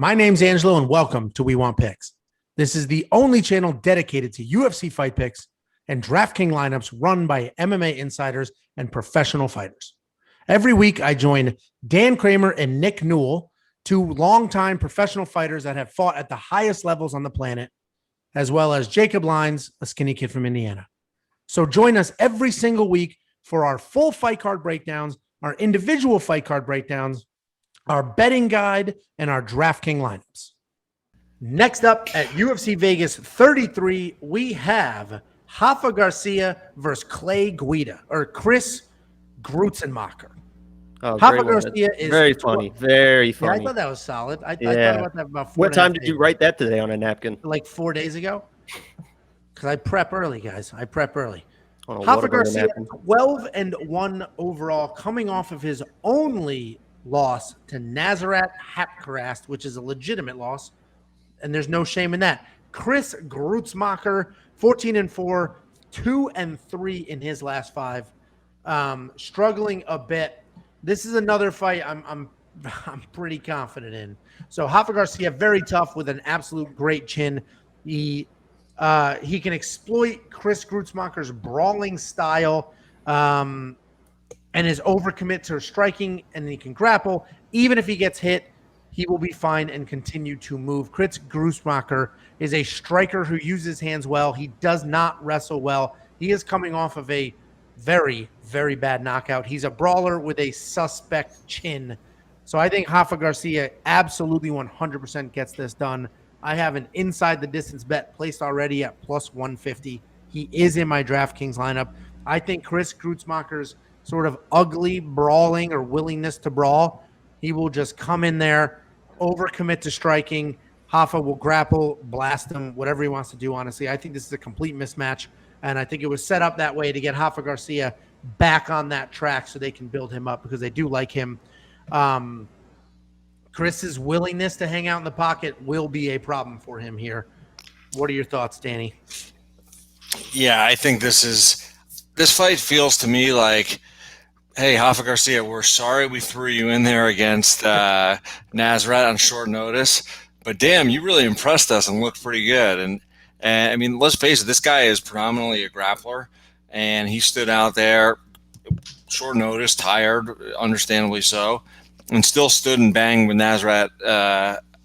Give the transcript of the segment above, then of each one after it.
My name's Angelo, and welcome to We Want Picks. This is the only channel dedicated to UFC fight picks and DraftKings lineups run by MMA insiders and professional fighters. Every week, I join Dan Kramer and Nick Newell, two longtime professional fighters that have fought at the highest levels on the planet, as well as Jacob Lyons, a skinny kid from Indiana. So join us every single week for our full fight card breakdowns, our individual fight card breakdowns, our betting guide, and our DraftKings lineups. Next up at UFC Vegas 33, we have Rafa García versus Chris Gruetzemacher. Oh, Rafa García is very funny. Very funny. Yeah, I thought that was solid. I thought about that about 4 What time did you write that today on a napkin? Like 4 days ago. Because I prep early, guys. I prep early. Oh, Rafa García, 12-1 overall, coming off of his only loss to Nasrat Haqparast, which is a legitimate loss, and there's no shame in that. Chris Gruetzemacher, 14-4, 2-3 in his last 5, struggling a bit. This is another fight I'm pretty confident in. So Rafa García, very tough with an absolute great chin. He can exploit Chris Gruetzemacher's brawling style and his overcommit to striking, and he can grapple. Even if he gets hit, he will be fine and continue to move. Chris Gruetzemacher is a striker who uses his hands well. He does not wrestle well. He is coming off of a very, very bad knockout. He's a brawler with a suspect chin. So I think Rafa García absolutely 100% gets this done. I have an inside the distance bet placed already at plus 150. He is in my DraftKings lineup. I think Chris Gruetzemacher's sort of ugly brawling or willingness to brawl, he will just come in there, overcommit to striking. Rafa will grapple, blast him, whatever he wants to do, honestly. I think this is a complete mismatch, and I think it was set up that way to get Rafa García back on that track so they can build him up because they do like him. Chris's willingness to hang out in the pocket will be a problem for him here. What are your thoughts, Danny? Yeah, I think this fight feels to me like, hey, Rafa García, we're sorry we threw you in there against Nasrat on short notice, but damn, you really impressed us and looked pretty good. And I mean, let's face it, this guy is predominantly a grappler, and he stood out there short notice, tired, understandably so, and still stood and banged with Nasrat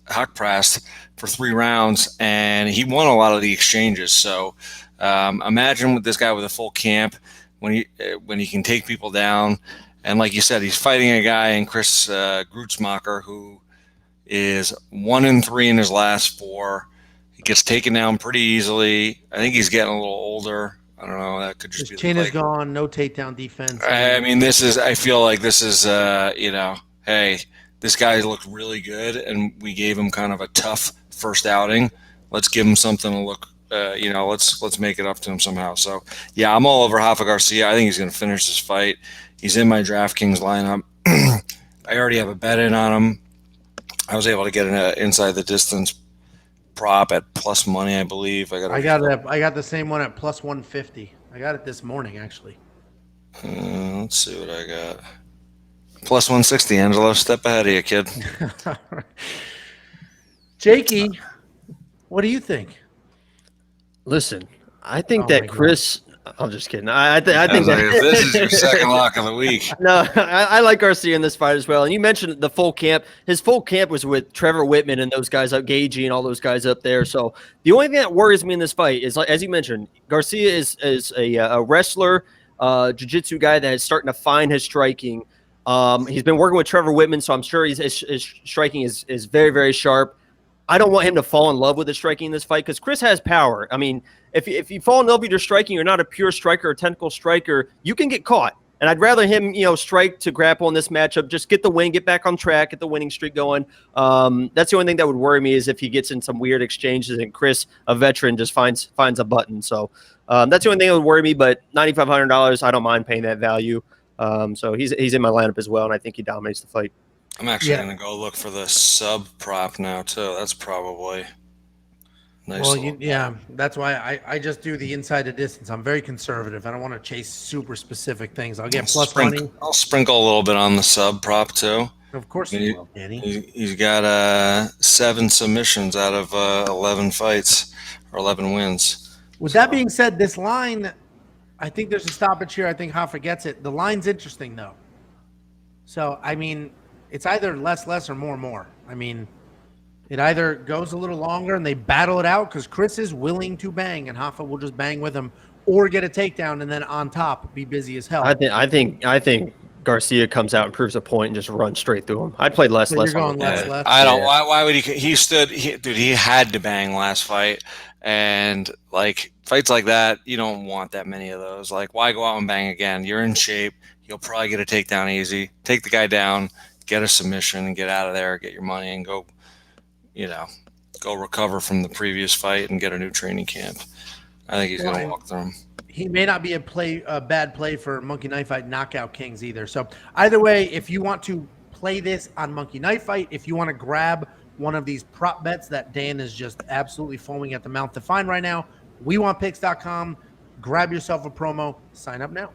Haqparast for 3 rounds, and he won a lot of the exchanges. So imagine with this guy with a full camp, when he can take people down. And like you said, he's fighting a guy in Chris Gruetzemacher who is 1-3 in his last 4. He gets taken down pretty easily. I think he's getting a little older. I don't know. That could just be his chin is gone. No takedown defense. I mean, I feel like this is, hey, this guy looked really good, and we gave him kind of a tough first outing. Let's give him something to look. Let's make it up to him somehow. So, yeah, I'm all over Rafa García. I think he's going to finish this fight. He's in my DraftKings lineup. I already have a bet in on him. I was able to get an inside the distance prop at plus money, I believe. I got the same one at plus 150. I got it this morning, actually. Let's see what I got. Plus 160, Angelo. Step ahead of you, kid. Jakey, what do you think? Listen, I think that Chris. I'm just kidding. I think that this is your second lock of the week. No, I like Garcia in this fight as well. And you mentioned the full camp. His full camp was with Trevor Whitman and those guys up, Gagey and all those guys up there. So the only thing that worries me in this fight is, as you mentioned, Garcia is a wrestler, jiu-jitsu guy that is starting to find his striking. He's been working with Trevor Whitman, so I'm sure his striking is very, very sharp. I don't want him to fall in love with his striking in this fight because Chris has power. I mean, if you fall in love with your striking, you're not a pure striker or technical striker, you can get caught. And I'd rather him, strike to grapple in this matchup, just get the win, get back on track, get the winning streak going. That's the only thing that would worry me is if he gets in some weird exchanges and Chris, a veteran, just finds a button. So that's the only thing that would worry me. But $9,500, I don't mind paying that value. So he's in my lineup as well, and I think he dominates the fight. I'm actually going to go look for the sub prop now, too. That's probably nice. Well, that's why I just do the inside the distance. I'm very conservative. I don't want to chase super specific things. I'll get plus money. I'll sprinkle a little bit on the sub prop, too. Of course he will, Danny. He's got 7 submissions out of 11 fights or 11 wins. With that being said, this line, I think there's a stoppage here. I think Rafa gets it. The line's interesting, though. So, I mean, it's either less, or more. I mean, it either goes a little longer and they battle it out because Chris is willing to bang and Rafa will just bang with him, or get a takedown and then on top be busy as hell. I think Garcia comes out and proves a point and just runs straight through him. I'd play less. You're going less. I don't. Yeah. Why would he? He had to bang last fight, and like fights like that, you don't want that many of those. Like, why go out and bang again? You're in shape. You'll probably get a takedown easy. Take the guy down, get a submission, and get out of there. Get your money and go. Go recover from the previous fight and get a new training camp. I think he's going to walk through him. He may not be a bad play for Monkey Knife Fight Knockout Kings either. So either way, if you want to play this on Monkey Knife Fight, if you want to grab one of these prop bets that Dan is just absolutely foaming at the mouth to find right now, WeWantPicks.com. Grab yourself a promo. Sign up now.